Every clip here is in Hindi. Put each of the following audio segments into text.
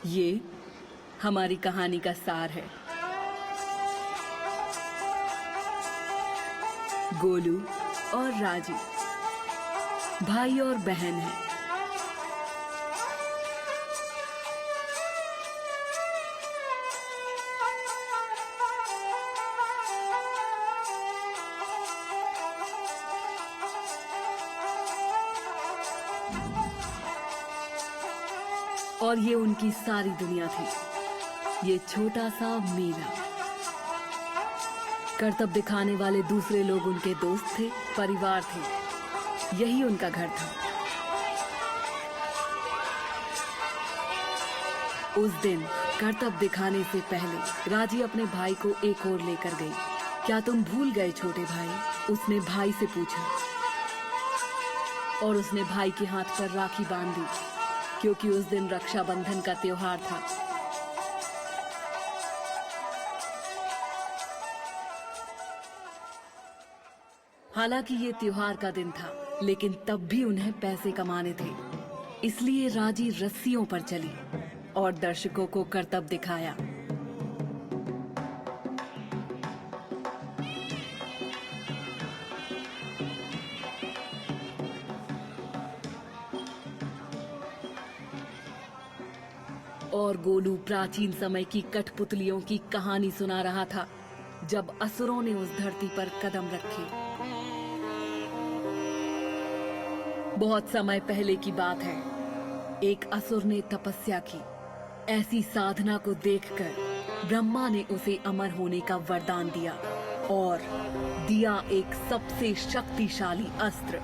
ये हमारी कहानी का सार है। गोलू और राजी भाई और बहन हैं। और ये उनकी सारी दुनिया थी। ये छोटा सा मेला। करतब दिखाने वाले दूसरे लोग उनके दोस्त थे, परिवार थे। यही उनका घर था। उस दिन करतब दिखाने से पहले राजी अपने भाई को एक और लेकर गई। क्या तुम भूल गए छोटे भाई? उसने भाई से पूछा और उसने भाई के हाथ पर राखी बांध दी, क्योंकि उस दिन रक्षाबंधन का त्योहार था। हालांकि ये त्योहार का दिन था, लेकिन तब भी उन्हें पैसे कमाने थे। इसलिए राजी रस्सियों पर चली और दर्शकों को करतब दिखाया। और गोलू प्राचीन समय की कठपुतलियों की कहानी सुना रहा था, जब असुरों ने उस धरती पर कदम रखे। बहुत समय पहले की बात है। एक असुर ने तपस्या की। ऐसी साधना को देखकर ब्रह्मा ने उसे अमर होने का वरदान दिया और दिया एक सबसे शक्तिशाली अस्त्र।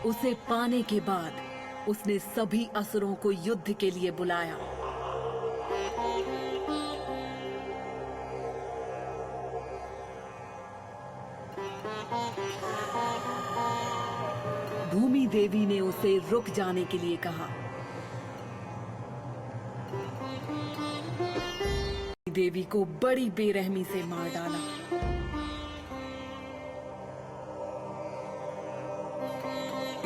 उसे पाने के बाद उसने सभी असुरों को युद्ध के लिए बुलाया। भूमि देवी ने उसे रुक जाने के लिए कहा। देवी को बड़ी बेरहमी से मार डाला।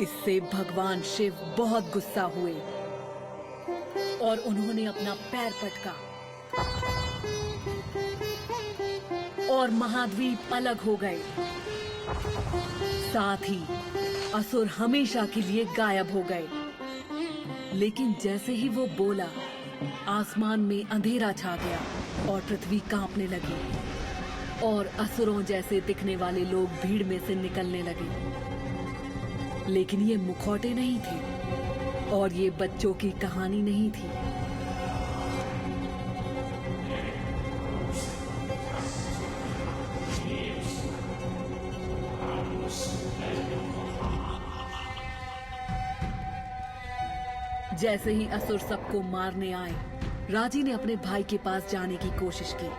इससे भगवान शिव बहुत गुस्सा हुए और उन्होंने अपना पैर पटका और महाद्वीप अलग हो गए। साथ ही असुर हमेशा के लिए गायब हो गए। लेकिन जैसे ही वो बोला, आसमान में अंधेरा छा गया और पृथ्वी कांपने लगी और असुरों जैसे दिखने वाले लोग भीड़ में से निकलने लगे। लेकिन ये मुखौटे नहीं थे और ये बच्चों की कहानी नहीं थी। जैसे ही असुर सबको मारने आए, राजी ने अपने भाई के पास जाने की कोशिश की।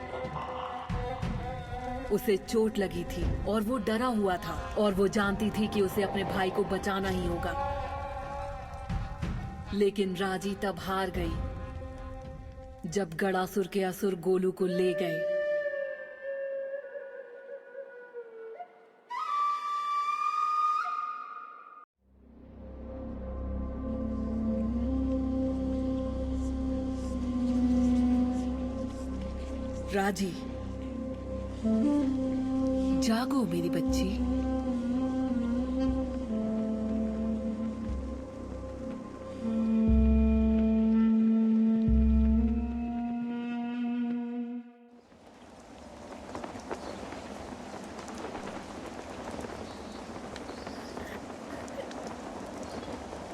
उसे चोट लगी थी और वो डरा हुआ था और वो जानती थी कि उसे अपने भाई को बचाना ही होगा। लेकिन राजी तब हार गई जब गणासुर के असुर गोलू को ले गए। राजी, जागो मेरी बच्ची।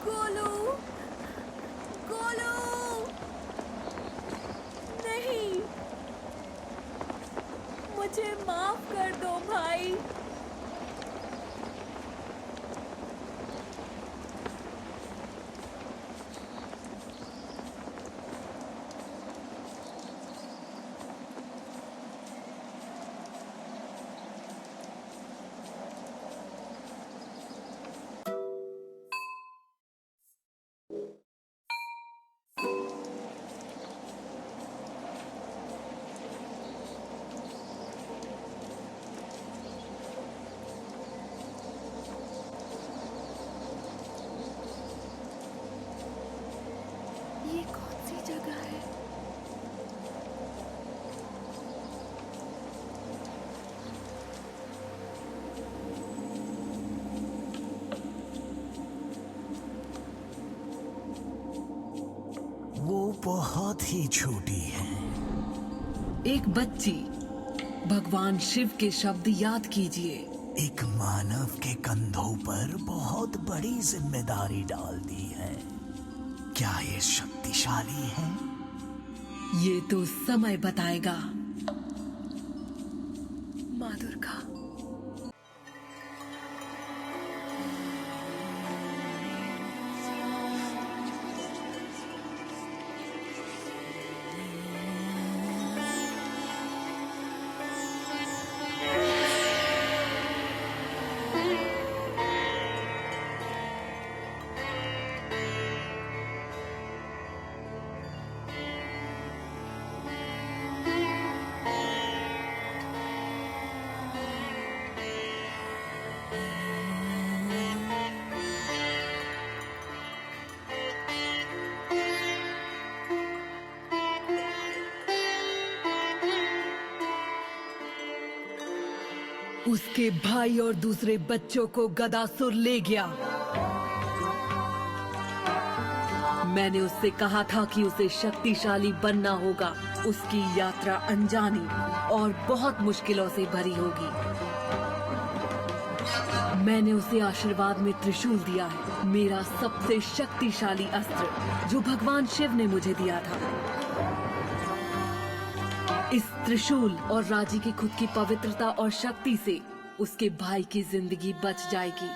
गोलू, गोलू, नहीं, मुझे माफ कर दो भाई। बहुत ही छोटी है। एक बच्ची, भगवान शिव के शब्द याद कीजिए। एक मानव के कंधों पर बहुत बड़ी जिम्मेदारी डाल दी है। क्या ये शक्तिशाली है? ये तो समय बताएगा। माँ दुर्गा। उसके भाई और दूसरे बच्चों को गदासुर ले गया। मैंने उससे कहा था कि उसे शक्तिशाली बनना होगा। उसकी यात्रा अनजानी और बहुत मुश्किलों से भरी होगी। मैंने उसे आशीर्वाद में त्रिशूल दिया है, मेरा सबसे शक्तिशाली अस्त्र जो भगवान शिव ने मुझे दिया था। इस त्रिशूल और राजी की खुद की पवित्रता और शक्ति से उसके भाई की जिंदगी बच जाएगी।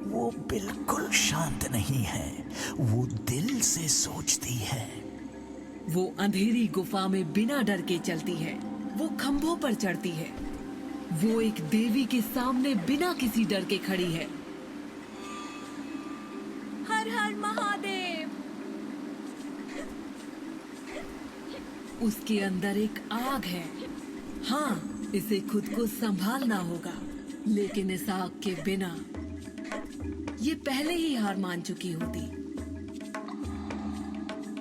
वो बिल्कुल शांत नहीं है। वो दिल से सोचती है। वो अंधेरी गुफा में बिना डर के चलती है। वो खंभों पर चढ़ती है। वो एक देवी के सामने बिना किसी डर के खड़ी है। हर हर महादेव। उसके अंदर एक आग है। हाँ, इसे खुद को संभालना होगा, लेकिन इस आग के बिना ये पहले ही हार मान चुकी होती।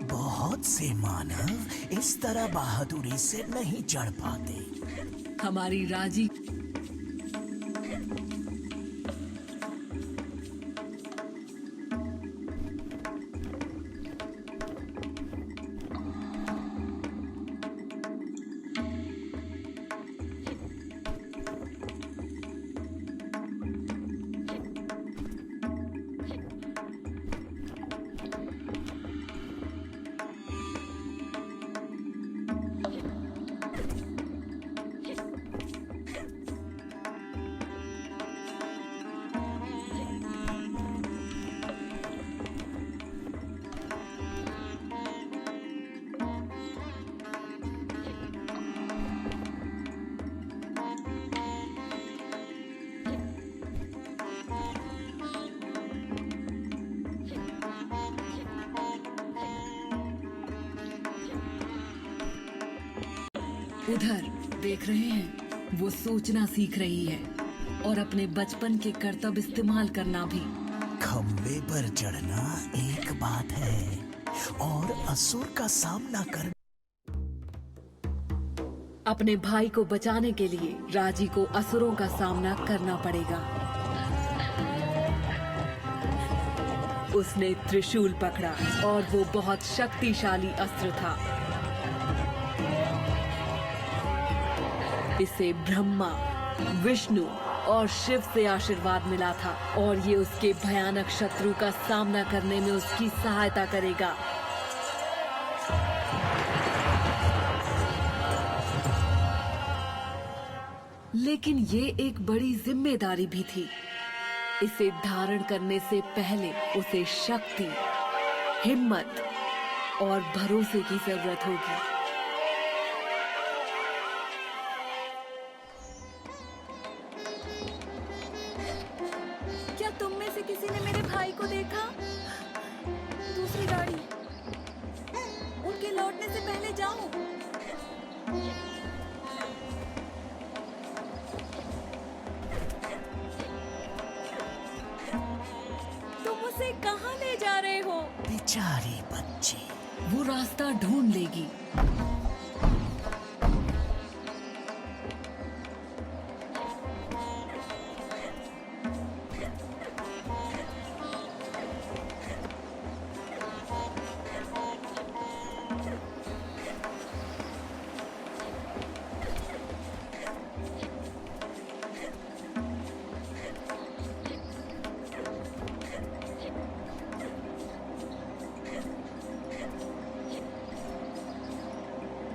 बहुत से मानव इस तरह बहादुरी से नहीं चढ़ पाते। हमारी राजी उधर देख रहे हैं, वो सोचना सीख रही है और अपने बचपन के करतब इस्तेमाल करना भी। खंबे पर चढ़ना एक बात है और असुर का सामना करना। अपने भाई को बचाने के लिए राजी को असुरों का सामना करना पड़ेगा। उसने त्रिशूल पकड़ा और वो बहुत शक्तिशाली अस्त्र था। इसे ब्रह्मा, विष्णु और शिव से आशीर्वाद मिला था और ये उसके भयानक शत्रु का सामना करने में उसकी सहायता करेगा। लेकिन ये एक बड़ी जिम्मेदारी भी थी। इसे धारण करने से पहले उसे शक्ति, हिम्मत और भरोसे की जरूरत होगी। क्या तुम में से किसी ने मेरे भाई को देखा? दूसरी गाड़ी। लौटने से पहले जाऊं। तुम उसे कहाँ ले जा रहे हो? बेचारी बच्ची। वो रास्ता ढूंढ लेगी।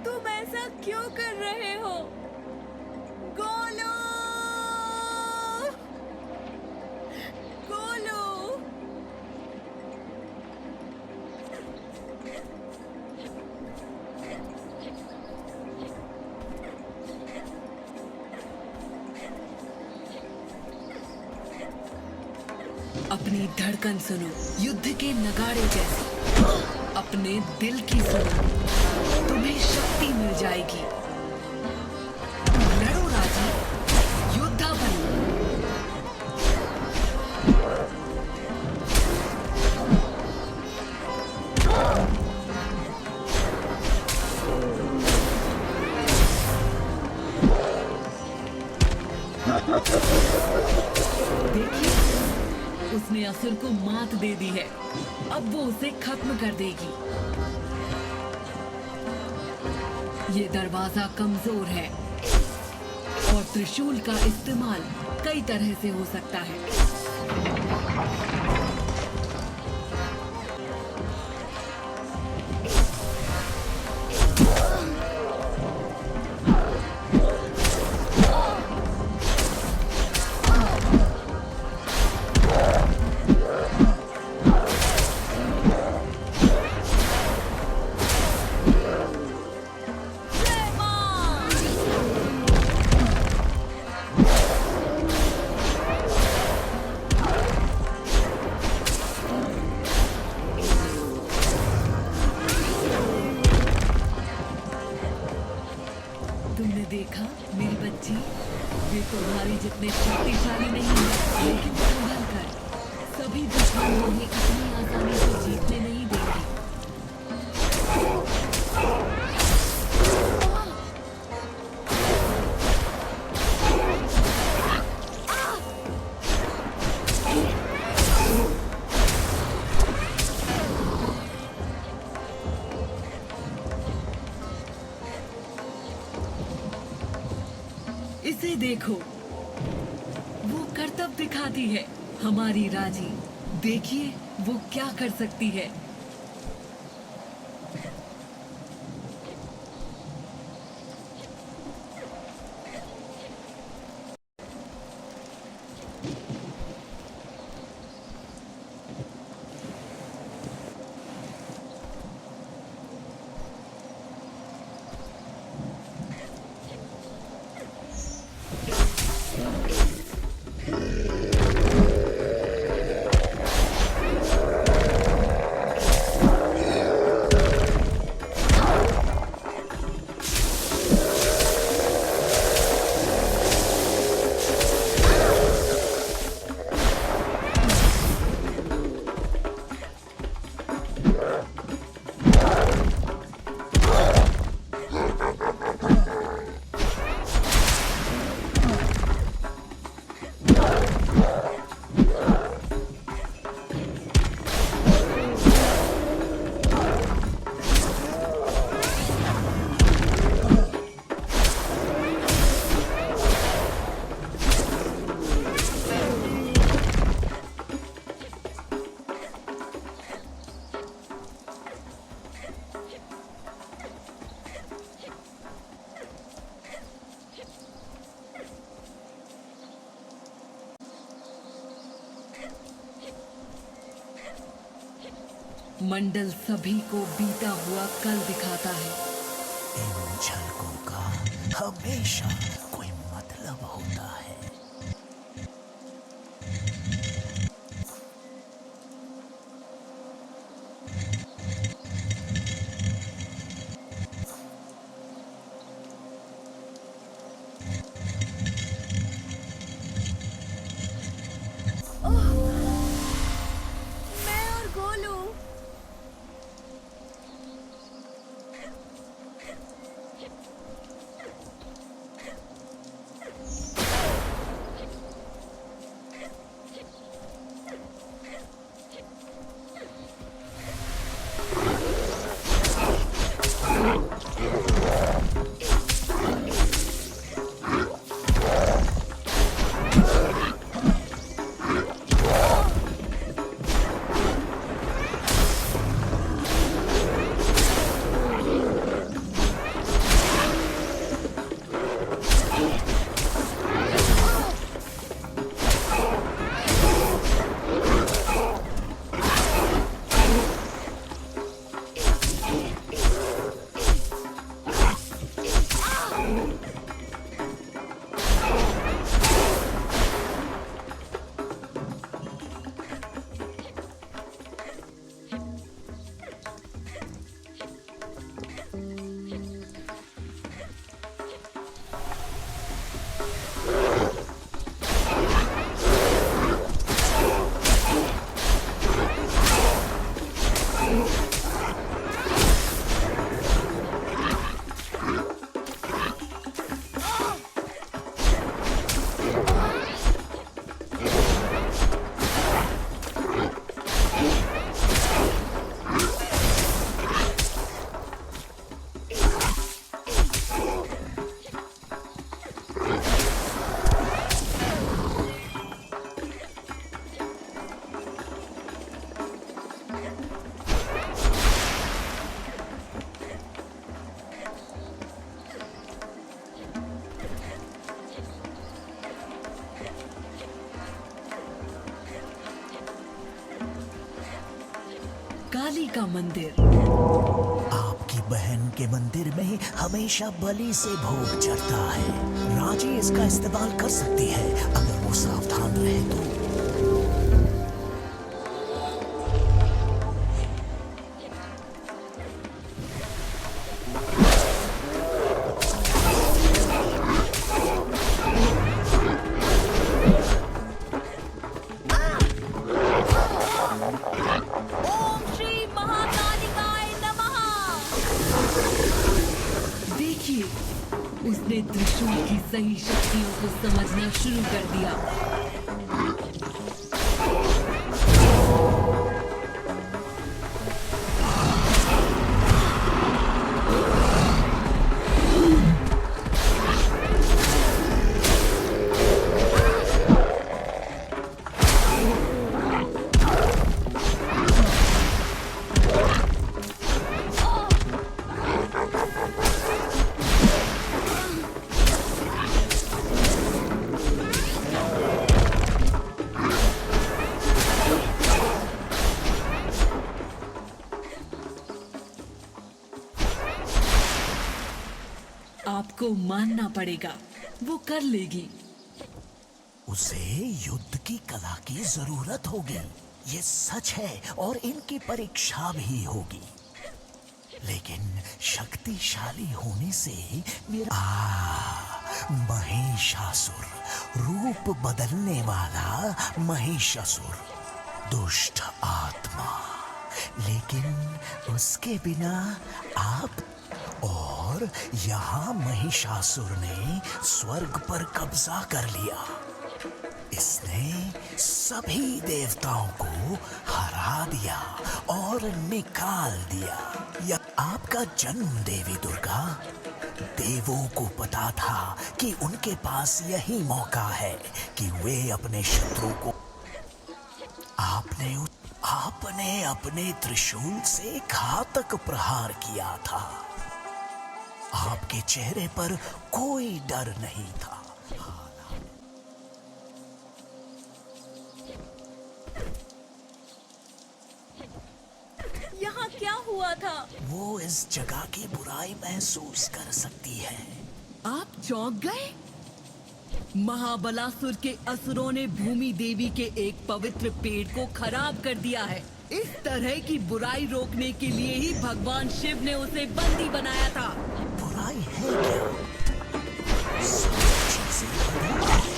तुम ऐसा क्यों कर रहे हो? गोलू! गोलू! अपनी धड़कन सुनो, युद्ध के नगाड़े जैसे। अपने दिल की सुनो, तुम्हें शक्ति मिल जाएगी। लड़ो राजी, योद्धा बनो। देखिए, उसने असुर को मात दे दी है। अब वो उसे खत्म कर देगी। ये दरवाजा कमजोर है और त्रिशूल का इस्तेमाल कई तरह से हो सकता है। तुमने देखा मेरी बच्ची, वे तुम्हारी जितने शक्तिशाली नहीं है, लेकिन संभल कर सभी दुश्मनों उन्हें इतनी आसानी से जीतने नहीं देंगे। इसे देखो, वो करतब दिखाती है। हमारी राजी, देखिए वो क्या कर सकती है। मंडल सभी को बीता हुआ कल दिखाता है। इन झलकों का हमेशा कोई मतलब होता है। काली का मंदिर। आपकी बहन के मंदिर में हमेशा बलि से भोग चढ़ता है। राजी इसका इस्तेमाल कर सकती है अगर वो सावधान रहे तो। ओम श्री महाकालिकाय नमः। देखिए, उसने त्रिशूल की सही शक्तियों को समझना शुरू कर दिया। आपको मानना पड़ेगा, वो कर लेगी। उसे युद्ध की कला की जरूरत होगी, ये सच है, और इनकी परीक्षा भी होगी। लेकिन शक्तिशाली होने से मेरा महिषासुर, रूप बदलने वाला महिषासुर, दुष्ट आत्मा। लेकिन उसके बिना आप और यहाँ महिषासुर ने स्वर्ग पर कब्जा कर लिया। इसने सभी देवताओं को हरा दिया और निकाल दिया। यह आपका जन्म देवी दुर्गा। देवों को पता था कि उनके पास यही मौका है कि वे अपने शत्रु को। आपने अपने त्रिशूल से घातक प्रहार किया था। आपके चेहरे पर कोई डर नहीं था। यहाँ क्या हुआ था? वो इस जगह की बुराई महसूस कर सकती है। आप चौंक गए? महाबलासुर के असुरों ने भूमि देवी के एक पवित्र पेड़ को खराब कर दिया है। इस तरह की बुराई रोकने के लिए ही भगवान शिव ने उसे बंदी बनाया था। बुराई है क्या? सब चीजें बदल गई।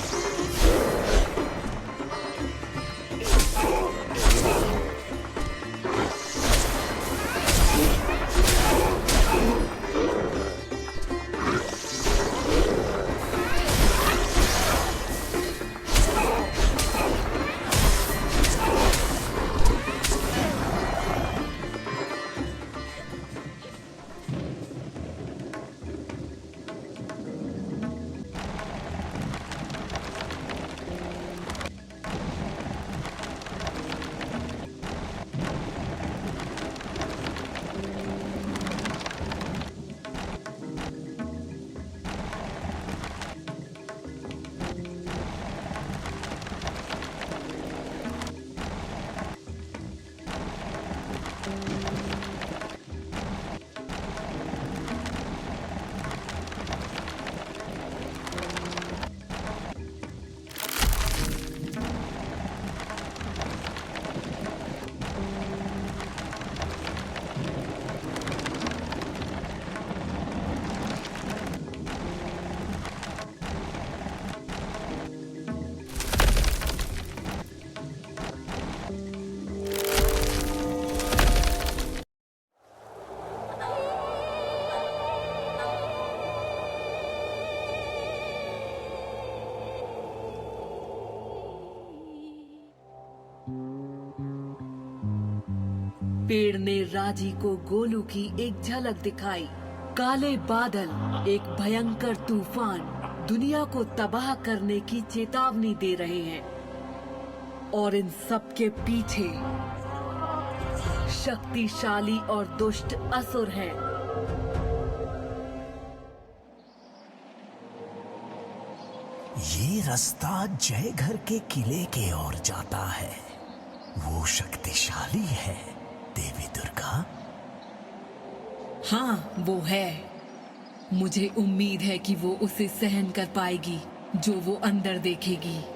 पेड़ ने राजी को गोलू की एक झलक दिखाई। काले बादल, एक भयंकर तूफान दुनिया को तबाह करने की चेतावनी दे रहे हैं, और इन सब के पीछे शक्तिशाली और दुष्ट असुर हैं। ये रास्ता जयघर के किले के ओर जाता है। वो शक्तिशाली है, देवी दुर्गा? हाँ, वो है। मुझे उम्मीद है कि वो उसे सहन कर पाएगी जो वो अंदर देखेगी।